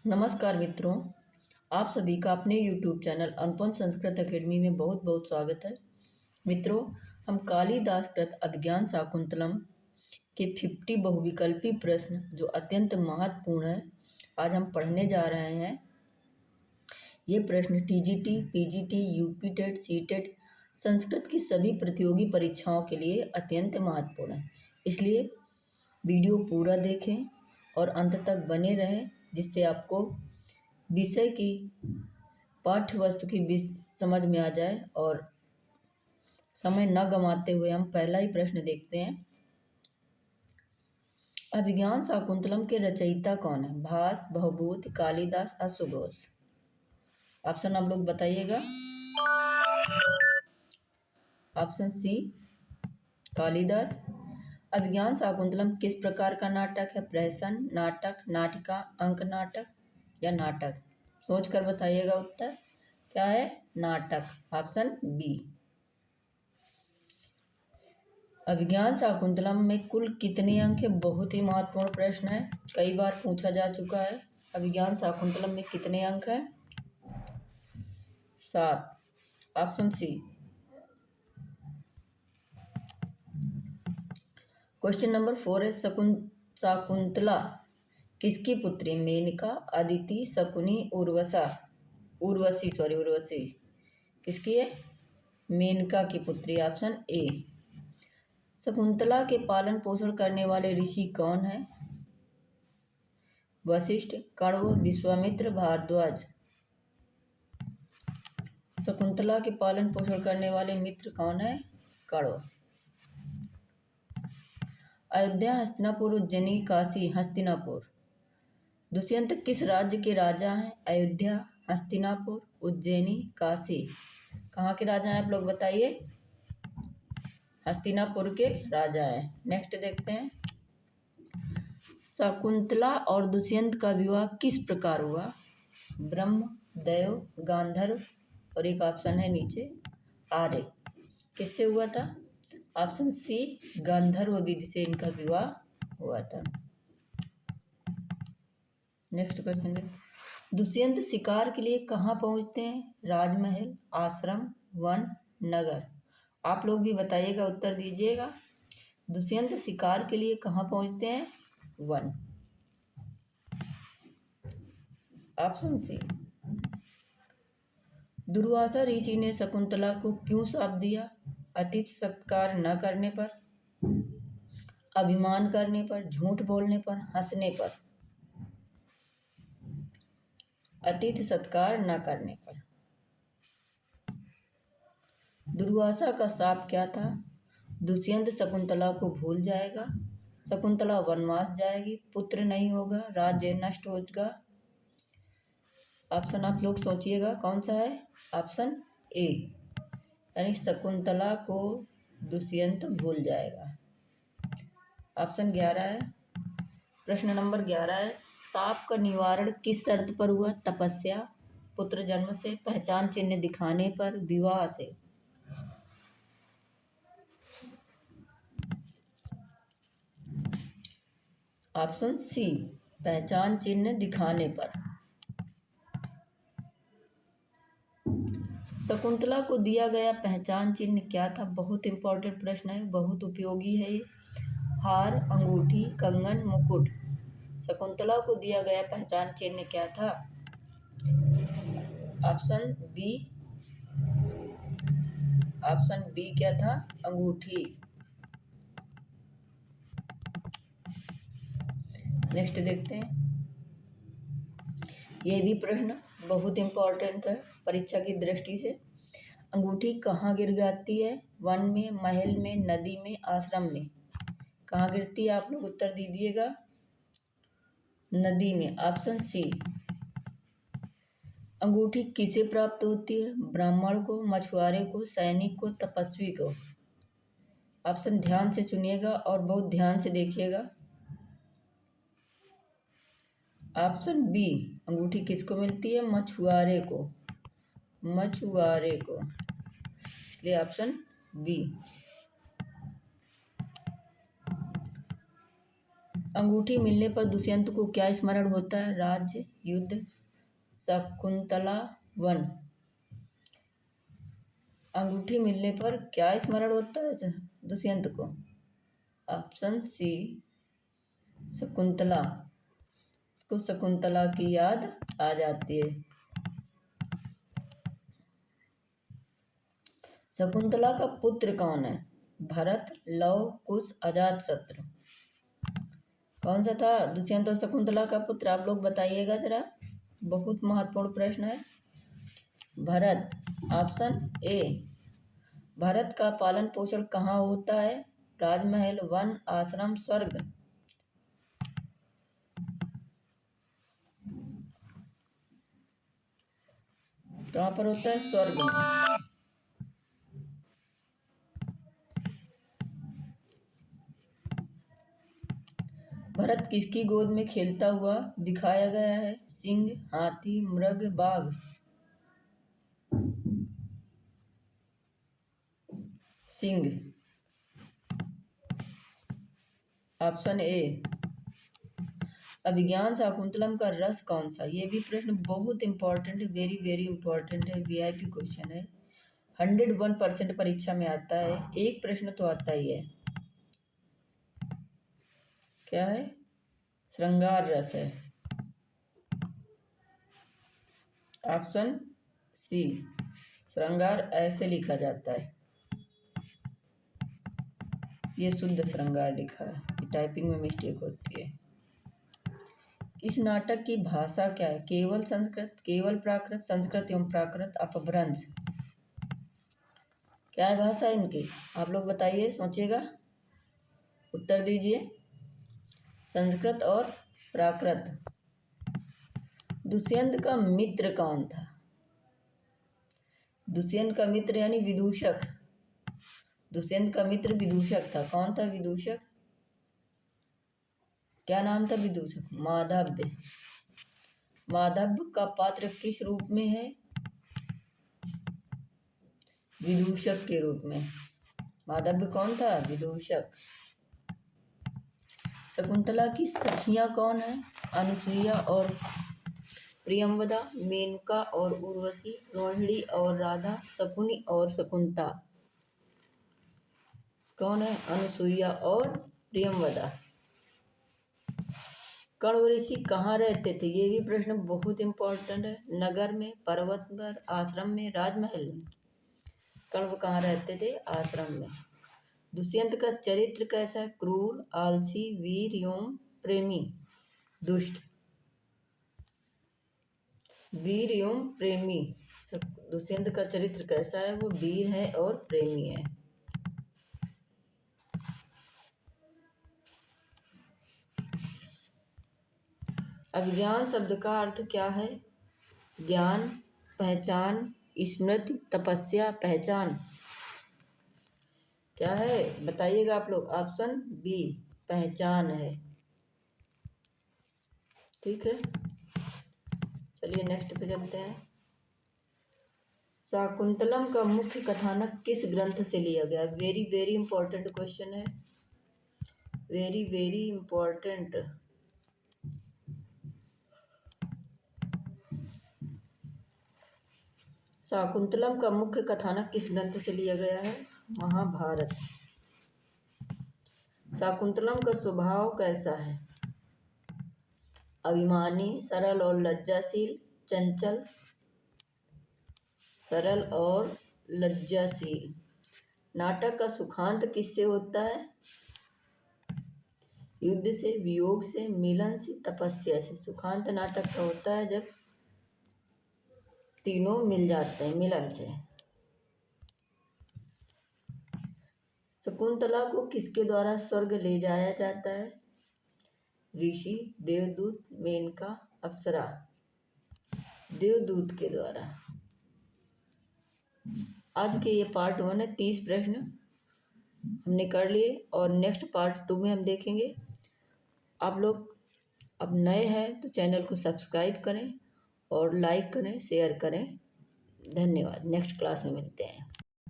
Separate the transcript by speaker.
Speaker 1: नमस्कार मित्रों, आप सभी का अपने YouTube चैनल अनुपम संस्कृत अकेडमी में बहुत बहुत स्वागत है। मित्रों, हम कालिदास कृत अभिज्ञान शाकुंतलम के 50 बहुविकल्पी प्रश्न जो अत्यंत महत्वपूर्ण है, आज हम पढ़ने जा रहे हैं। ये प्रश्न TGT, PGT, UP TET, CTET Sanskrit की सभी प्रतियोगी परीक्षाओं के लिए अत्यंत महत्वपूर्ण है। इसलिए वीडियो पूरा देखें और अंत तक बने रहें, जिससे आपको विषय की पाठ्य वस्तु की समझ में आ जाए। और समय न गंवाते हुए हम पहला ही प्रश्न देखते हैं। अभिज्ञान शाकुंतलम के रचयिता कौन है? भास, भवभूति, कालिदास, सुघोष। ऑप्शन आप लोग बताइएगा। Option C Kalidasa. अभिज्ञान शाकुंतलम किस प्रकार का नाटक है? प्रहसन, नाटक, नाटिका, अंक नाटक या नाटक? सोच कर बताइएगा। उत्तर क्या है? नाटक। Option B. अभिज्ञान शाकुंतलम में कुल कितने अंक है? बहुत ही महत्वपूर्ण प्रश्न है, कई बार पूछा जा चुका है। अभिज्ञान शाकुंतलम में कितने अंक हैं? 7। Option C. क्वेश्चन नंबर 4 है, शाकुंतला किसकी पुत्री? मेनका, अदिति, शकुनी, उर्वशी किसकी है? मेनका की पुत्री। Option A. शकुंतला के पालन पोषण करने वाले ऋषि कौन है? वशिष्ठ, कण्व, विश्वामित्र, भारद्वाज। शकुंतला के पालन पोषण करने वाले मित्र कौन है? कण्व। अयोध्या, हस्तिनापुर, उज्जैनी, काशी, हस्तिनापुर। दुष्यंत किस राज्य के राजा हैं? अयोध्या, हस्तिनापुर, उज्जैनी, काशी। कहाँ के राजा हैं आप लोग बताइए? हस्तिनापुर के राजा हैं। नेक्स्ट देखते हैं। शकुंतला और दुष्यंत का विवाह किस प्रकार हुआ? ब्रह्म, देव, गांधर्व और एक ऑप्शन है नीचे आर्य। किससे हुआ था? ऑप्शन सी गांधर्व विधि से इनका विवाह हुआ था। नेक्स्ट क्वेश्चन है, दुष्यंत शिकार के लिए कहाँ पहुंचते हैं? राजमहल, आश्रम, वन, नगर। आप लोग भी बताइएगा, उत्तर दीजिएगा। दुष्यंत शिकार के लिए कहाँ पहुंचते हैं? वन। Option C. दुर्वासा ऋषि ने शकुंतला को क्यों शाप दिया? अतिथि सत्कार न करने पर, अभिमान करने पर, झूठ बोलने पर, हंसने पर। अतिथि सत्कार न करने पर। दुर्वासा का शाप क्या था? दुष्यंत शकुंतला को भूल जाएगा, शकुंतला वनवास जाएगी, पुत्र नहीं होगा, राज्य नष्ट होगा। ऑप्शन आप लोग सोचिएगा कौन सा है? ऑप्शन ए, यानी शकुंतला को दुष्यंत भूल जाएगा। ऑप्शन 11 है। प्रश्न नंबर 11 है, शाप का निवारण किस शर्त पर हुआ? तपस्या, पुत्र जन्म से, पहचान चिन्ह दिखाने पर, विवाह से। ऑप्शन सी, पहचान चिन्ह दिखाने पर। शकुंतला को दिया गया पहचान चिन्ह क्या था? बहुत इंपॉर्टेंट प्रश्न है, बहुत उपयोगी है ये। हार, अंगूठी, कंगन, मुकुट। शकुंतला को दिया गया पहचान चिन्ह क्या था? Option B. ऑप्शन बी क्या था? अंगूठी। नेक्स्ट देखते हैं। यह भी प्रश्न बहुत इंपॉर्टेंट है परीक्षा की दृष्टि से। अंगूठी कहाँ गिर जाती है? वन में, महल में, नदी में, आश्रम में। कहाँ गिरती है? आप लोग उत्तर दीजिएगा। नदी में। Option C. अंगूठी किसे प्राप्त होती है? ब्राह्मण को, मछुआरे को, सैनिक को, तपस्वी को। ऑप्शन ध्यान से चुनिएगा और बहुत ध्यान से देखिएगा। ऑप्शन बी, अंगूठी किसको मिलती है? मछुआरे को। मछुआरे को, इसलिए ऑप्शन बी। अंगूठी मिलने पर दुष्यंत को क्या स्मरण होता है? राज्य, युद्ध, शकुंतला, वन। अंगूठी मिलने पर क्या स्मरण होता है दुष्यंत को? Option C, Shakuntala. उसको शकुंतला की याद आ जाती है। शकुंतला का पुत्र कौन है? भरत, लव, कुश, अजातशत्रु। कौन सा था दुष्यंत और शकुंतला का पुत्र? आप लोग बताइएगा जरा, बहुत महत्वपूर्ण प्रश्न है। Bharat, option A. भरत का पालन पोषण कहाँ होता है? राजमहल, वन, आश्रम, स्वर्ग। कहाँ पर होता है? स्वर्ग में। भरत किसकी गोद में खेलता हुआ दिखाया गया है? सिंह, हाथी, मृग, बाघ। सिंह, ऑप्शन ए। अभिज्ञान शाकुंतलम का रस कौन सा? ये भी प्रश्न बहुत इंपॉर्टेंट है, वेरी वेरी इंपॉर्टेंट है, वीआईपी क्वेश्चन है। 101% परीक्षा में आता है, एक प्रश्न तो आता ही है। क्या है? श्रृंगार रस है। Option C. श्रृंगार ऐसे लिखा जाता है, ये शुद्ध श्रृंगार लिखा है, टाइपिंग में मिस्टेक होती है। इस नाटक की भाषा क्या है? केवल संस्कृत, केवल प्राकृत, संस्कृत एवं प्राकृत, अपभ्रंश। क्या है भाषा इनकी? आप लोग बताइए, सोचिएगा, उत्तर दीजिए। संस्कृत और प्राकृत। दुष्यंत का मित्र कौन था? दुष्यंत का मित्र यानी विदूषक। दुष्यंत का मित्र विदूषक था। कौन था विदूषक? क्या नाम था विदूषक? माधव। माधव का पात्र किस रूप में है? विदूषक के रूप में। माधव कौन था? विदूषक। शकुंतला की सखियां कौन है? अनुसुईया और प्रियंवदा, मेनका और उर्वशी, रोहिणी और राधा, शकुनी और शकुंता। कौन है? अनुसुईया और प्रियंवदा। कण्व ऋषि कहाँ रहते थे? ये भी प्रश्न बहुत इंपॉर्टेंट है। नगर में, पर्वत पर, आश्रम में, राजमहल में। कण्व कहाँ रहते थे? आश्रम में। दुष्यंत का चरित्र कैसा है? क्रूर, आलसी, वीर एवं प्रेमी, दुष्ट। वीर एवं प्रेमी। दुष्यंत का चरित्र कैसा है? वो वीर है और प्रेमी है। अभिज्ञान शब्द का अर्थ क्या है? ज्ञान, पहचान, स्मृति, तपस्या, पहचान। क्या है बताइएगा आप लोग। ऑप्शन बी, पहचान है। ठीक है, चलिए नेक्स्ट पे चलते हैं। शाकुंतलम का मुख्य कथानक किस ग्रंथ से लिया गया? वेरी वेरी इंपॉर्टेंट क्वेश्चन है, वेरी वेरी इंपॉर्टेंट। शाकुंतलम का मुख्य कथानक किस ग्रंथ से लिया गया है? महाभारत। शाकुंतलम का स्वभाव कैसा है? अभिमानी, सरल और लज्जाशील, चंचल। सरल और लज्जाशील। नाटक का सुखांत किससे होता है? युद्ध से, वियोग से, मिलन से, तपस्या से। सुखांत नाटक का होता है जब तीनों मिल जाते हैं, मिलन से। शकुंतला को किसके द्वारा स्वर्ग ले जाया जाता है? ऋषि, देवदूत, मेनका, अप्सरा। देवदूत के द्वारा। आज के ये पार्ट 1 है, 30 प्रश्न हमने कर लिए और नेक्स्ट पार्ट 2 में हम देखेंगे। आप लोग अब नए हैं तो चैनल को सब्सक्राइब करें और लाइक करें, शेयर करें। धन्यवाद। नेक्स्ट क्लास में मिलते हैं।